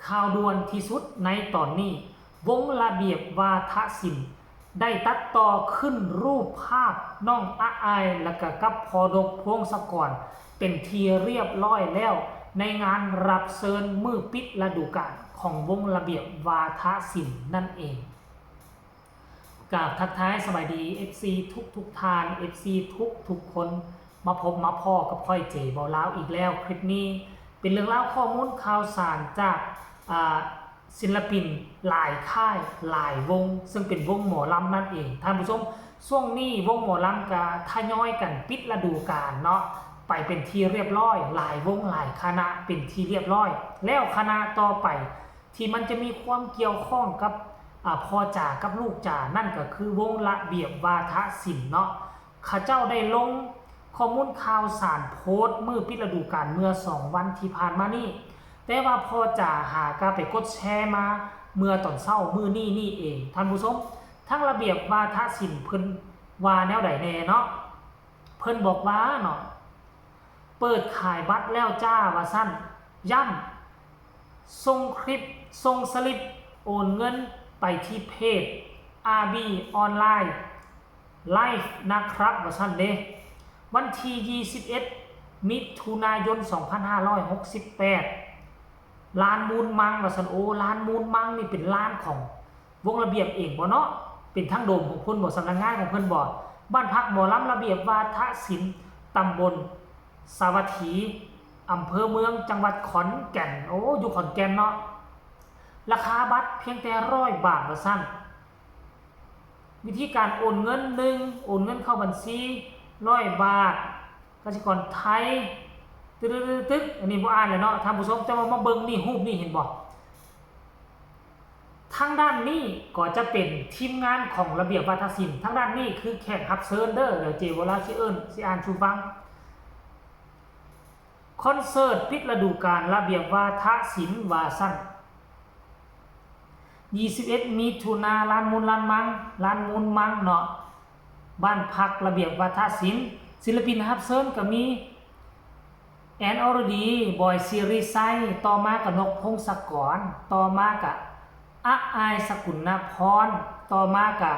ข่าวด่วนที่สุดในตอนนี้วงระเบียบวาทศิลป์ได้ตัดต่อขึ้นรูปภาพน้องอาอายและก็กับพอดกพงศกรเป็นทีเรียบร้อยแล้วในงานรับเชิญมือปิดฤดูกาลของวงระเบียบวาทศิลป์นั่นเองกับทักทายสวัสดี FC ทุกทาน FC ทุกคนมาพบมาพ่อกับค่อยเจบอลาวอีกแล้วคลิปนี้เป็นเรื่องเล่าข้อมูลข่าวสารจากศิลปินหลายค่ายหลายวงซึ่งเป็นวงหมอลำนั่นเองท่านผู้ชมช่วงนี้วงหมอลำก็ทยอยกันปิดฤดูกาลเนาะไปเป็นที่เรียบร้อยหลายวงหลายคณะเป็นที่เรียบร้อยแล้วคณะต่อไปที่มันจะมีความเกี่ยวข้องกับพ่อจ่ากับลูกจ่านั่นก็คือวงระเบียบวาทศิลป์เนาะข้าเจ้าได้ลงข้อมูลข่าวสารโพสต์มือปิดฤดูกาลเมื่อ2 วันที่ผ่านมานี่แต่ว่าพ่อจ่าหากาไปกดแชร์มาเมื่อตอนเช้ามือนี่เองท่านผู้ชมทั้งระเบียบวาทศิลป์เพิ่นว่าแนวใดแน่เนาะเพิ่นบอกว่าเนาะเปิดขายบัตรแล้วจ้าว่าสั้นย่ำส่งคลิปส่งสลิปโอนเงินไปที่เพจ RB ออนไลน์ไลฟ์นะครับว่าสั้นเด้วันที่21 มิถุนายน 2568ร้านมูลมังว่าซั่นโอ้ร้านมูลมังนี่เป็นร้านของวงระเบียบเองบ่เนาะเป็นทั้งโดมของเพิ่นบ่สำนักงานของเพิ่นบ่บ้านพักหมอลำระเบียบวาทศิลป์ตำบลสาวัตถีอำเภอเมืองจังหวัดขอนแก่นโอ้อยู่ขอนแก่นเนาะราคาบัตรเพียงแต่100 บาทว่าซั่นวิธีการโอนเงิน1โอนเงินเข้าบัญชี100 บาทกสิกรไทยตึ๊ดอันนี้บ่อ่านเลยเนาะท่านผู้ชมจะมาเบิ่งนี่รูปนี่เห็นบ่ทางด้านนี้ก็จะเป็นทีมงานของระเบียบวาทศิลป์ทางด้านนี้คือแขกรับเชิญเด้อเดี๋ยวเจวลาสิสิอ่านชูฟังคอนเสิร์ตปิดฤดูกาลระเบียบวาทศิลป์ว่าซั่น21 มิถุนายนร้านมูลมังเนาะบ้านพักระเบียบวาทศิลป์ศิลปินรับเชิญก็มีแอนอรดีบอยซีรีไซต่อมากับนกพงศกรต่อมากับอาอายสกุลนพรต่อมากับ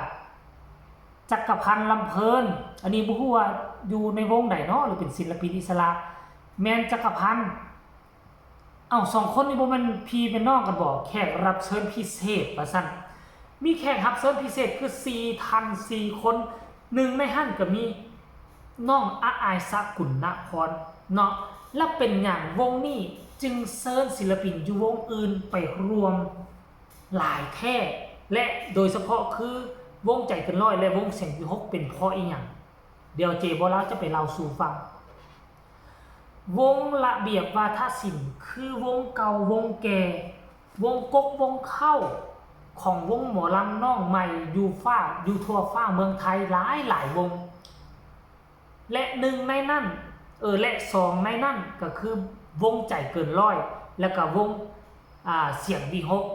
จักรพันธ์ลำเพลินอันนี้บ่ฮู้ว่าอยู่ในวงใดเนาะหรือเป็นศิลปินอิสระแมนจักรพันธ์2 คนนี่บ่แม่นพี่เป็นน้องกันบ่แขกรับเชิญพิเศษว่าซั่นมีแขกรับเชิญพิเศษคือ4ท่าน4 คนหนึ่งในหั่นก็มีน้องอาอายสกุลนพรเนาะและเป็นอย่างวงนี้จึงเชิญศิลปินอยู่วงอื่นไปรวมหลายแค่และโดยเฉพาะคือวงใจเกินร้อยและวงเสียงวิหกเป็นเพราะอีหยังเดี๋ยวเจบ่าวจะไปเล่าสู่ฟังวงระเบียบวาทศิลป์คือวงเก่าวงแก่วงกกวงเข้าของวงหมอลำน้องใหม่อยู่ทั่วฟ้าเมืองไทยหลายวงและ1ในนั้นและ2ในนั้นก็คือวงใจเกินร้อยแล้วก็วงเสียงวิหก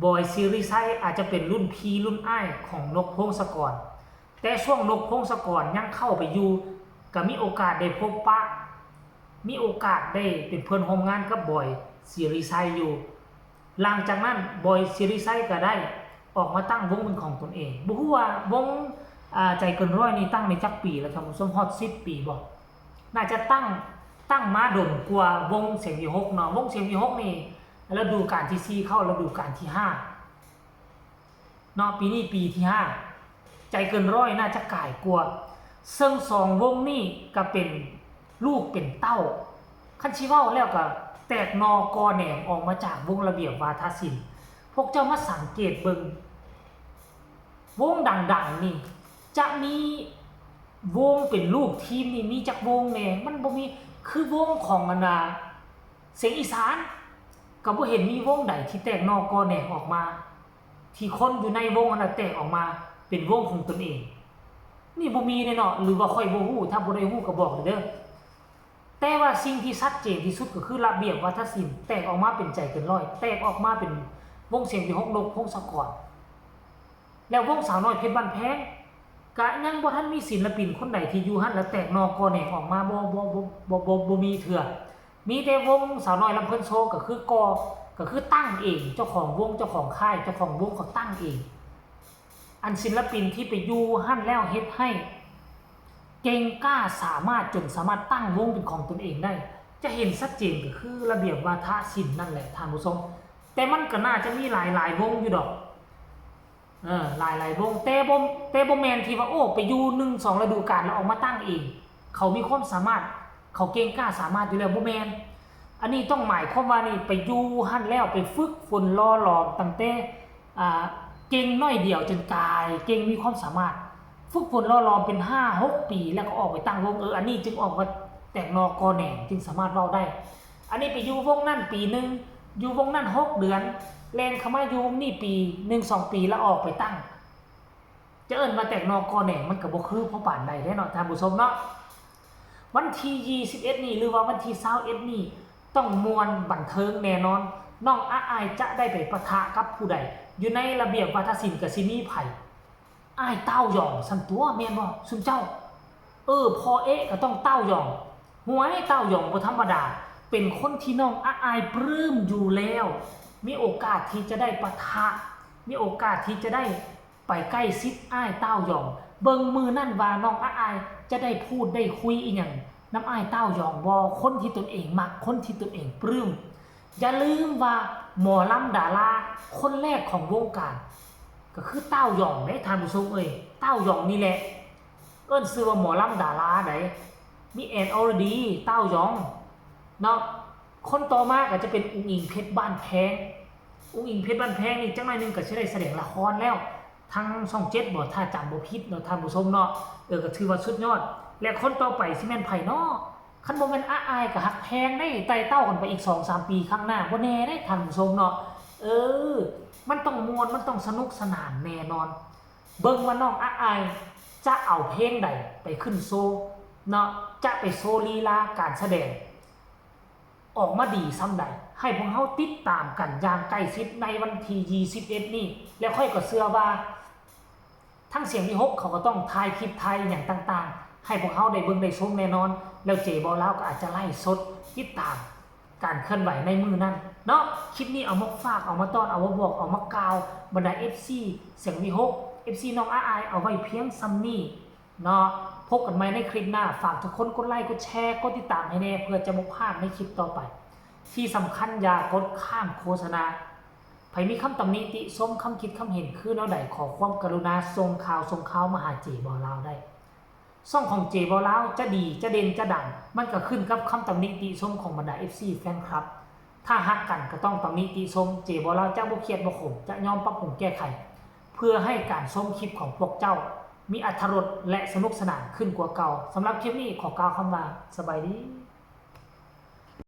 บอยซีรีไซอาจจะเป็นรุ่นพี่รุ่นอ้ายของนกพงศกรแต่ช่วงนกพงศกรยังเข้าไปอยู่ก็มีโอกาสได้พบปะมีโอกาสได้เป็นเพื่อนร่วมงานกับบอยซีรีไซอยู่หลังจากนั้นบอยซีรีไซก็ได้ออกมาตั้งวงเป็นของตนเองบ่ฮู้ว่าวงใจเกินร้อยนี่ตั้งในจักปีแล้วครับสมฮอด10 ปีบ่น่าจะตั้งมาดนกว่าวงเสียงวิหกเนาะวงเสียงวิหกนี่ฤดูกาลที่4เข้าฤดูกาลที่5เนาะปีนี้ปีที่5ใจเกินร้อยน่าจะก่ายกว่าซึ่ง2 วงนี้ก็เป็นลูกเป็นเต้าคันสิเว้าแล้วก็แตกนอกอแหนงออกมาจากวงระเบียบวาทศิลป์พวกเจ้ามาสังเกตเบิ่งวงดังๆนี่จะมีวงเป็นลูกทีมนี่มีจักวงแน่มันบ่มีคือวงของเสียงอีสานก็บ่เห็นมีวงใดที่แตกนอกอแหนงออกมาที่คนอยู่ในวงนั้นแตกออกมาเป็นวงของตนเองนี่บ่มีแน่เนาะหรือว่าค่อยบ่ฮู้ถ้าบ่ได้ฮู้ก็บอกเด้อแต่ว่าสิ่งที่ชัดเจนที่สุดก็คือระเบียบวาทศิลป์แตกออกมาเป็นใจเกินร้อยแตกออกมาเป็นวงเสียงวิหกนกพงศกรแล้ววงสาวน้อยเพชรบ้านแพงก็ยังบ่ทันมีศิลปินคนใดที่อยู่หั่นแล้วแตกนอกอแหนงออกมาบ่มีเถื่อมีแต่วงสาวน้อยลำเพิ่นโชว์ก็คือ ก็คือตั้งเองเจ้าของวงเจ้าของค่ายเจ้าของวงเขาตั้งเองอันศิลปินที่ไปอยู่หั่นแล้วเฮ็ดให้เก่งกล้าสามารถจนสามารถตั้งวงเป็นของตนเองได้จะเห็นชัดเจนก็คือระเบียบวาทศิลป์นั่นแหละท่านผู้ชมแต่มันก็น่าจะมีหลายวงอยู่ดอกหลายวงแต่บ่แม่นที่ว่าโอ้ไปอยู่1-2ฤดูกาลแล้วออกมาตั้งเองเขามีความสามารถเขาเก่งกล้าสามารถอยู่แล้วบ่แม่นอันนี้ต้องหมายความว่านี่ไปอยู่หั่นแล้วไปฝึกฝนล่อหลอมตั้งแต่เก่งน้อยเดียวจนกลายเก่งมีความสามารถฝึกฝนล่อหลอมเป็น 5-6 ปีแล้วก็ออกไปตั้งวงอันนี้จึงออกมาแตกนอกอแหน่งจึงสามารถเว้าได้อันนี้ไปอยู่วงนั้นปีนึงอยู่วงนั้น6 เดือนแล่นเข้ามาอยู่วงนี้ปี 1-2 ปีแล้วออกไปตั้งจะเอิ้นมาแตกนอกอแหน่งมันก็บ่คือพอปานใดเด้เนาะท่านผู้ชมเนาะวันที่21นี้หรือว่าวันที่21นี้ต้องมวลบันเทิงแน่นอนน้องอาอายจะได้ไปปะทะกับผู้ใดอยู่ในระเบียบวาทศิลป์กับซิมีไผอ้ายเต้าหย่องสันตัวแม่นบ่ซุมเจ้าพอก็ต้องเต้าหย่องหวยเต้าหย่องบ่ธรรมดาเป็นคนที่น้องอาอายปลื้มอยู่แล้วมีโอกาสที่จะได้ปะทะมีโอกาสที่จะได้ไปใกล้ชิดอ้ายเต้าหย่องเบิ่งมือนั่นว่าน้องอาอายจะได้พูดได้คุยอีหยังน้ำอ้ายเต้าหยองบอคนที่ตนเองมักคนที่ตนเองปลื้มอย่าลืมว่าหมอลำดาราคนแรกของวงการก็คือเต้าหยองได้ท่านผู้ชมเต้าหยองนี่แหละเอิ้นชื่อว่าหมอลำดาราไหนมีแอนอรดีเต้าหยองเนาะคนต่อมาก็จะเป็นอุ้งอิงเพชรบ้านแพงอุ้งอิงเพชรบ้านแพงนี่จังหน่อยนึงก็สิได้แสดงละครแล้วทั้งช่อง7บ่ถ้าจำบ่ผิดเนาะท่านผู้ชมเนาะก็ถือว่าสุดยอดและคนต่อไปสิแม่นไผเนาะคันบ่แม่นอาอายก็ฮักแพงได้ไต่เต้ากันไปอีก 2-3 ปีข้างหน้าบ่แน่ได้ท่านผู้ชมเนาะมันต้องม่วนมันต้องสนุกสนานแน่นอนเบิ่งว่าน้องอาอายจะเอาเพลงใดไปขึ้นโชว์เนาะจะไปโชว์ลีลาการแสดงออกมาดีซ้ำใดให้พวกเฮาติดตามกันอย่างใกล้ชิดในวันที่21นี้แล้วค่อยก็เชื่อว่าทั้งเสียงที่6เขาก็ต้องถ่ายคลิปถ่ายอย่างต่างๆให้พวกเขาได้เบิ่งได้ชมแน่นอนแล้วเจบอลาวก็อาจจะไล่สดติดตามการเคลื่อนไหวในมือนั้นเนาะคลิปนี้เอามาฝากเอามาต้อนเอามาบอกเอามากล่าวบรรดา FC เสียงวิหก FC น้องอาอายเอาไว้เพียงซัมนี่เนาะพบกันใหม่ในคลิปหน้าฝากทุกคนกดไลค์กดแชร์กดติดตามให้แน่เพื่อจะบ่พลาดในคลิปต่อไปที่สำคัญอย่ากดข้ามโฆษณาใครมีคำตำหนิติชมคำคิดคำเห็นคือแนวใดขอความกรุณาส่งข่าวมาหาเจบอลาวได้ช่องของเจบอลาวจะดีจะเด่นจะดังมันก็ขึ้นกับคำตำหนิติชมของบรรดา FC แฟนคลับถ้าฮักกันก็ต้องตำหนิติชมเจบอลาวจะบ่เครียดบ่ขมจะยอมปรับปรุงแก้ไขเพื่อให้การชมคลิปของพวกเจ้ามีอรรถรสและสนุกสนานขึ้นกว่าเก่าสำหรับคลิปนี้ขอกล่าวคำว่าสบายดี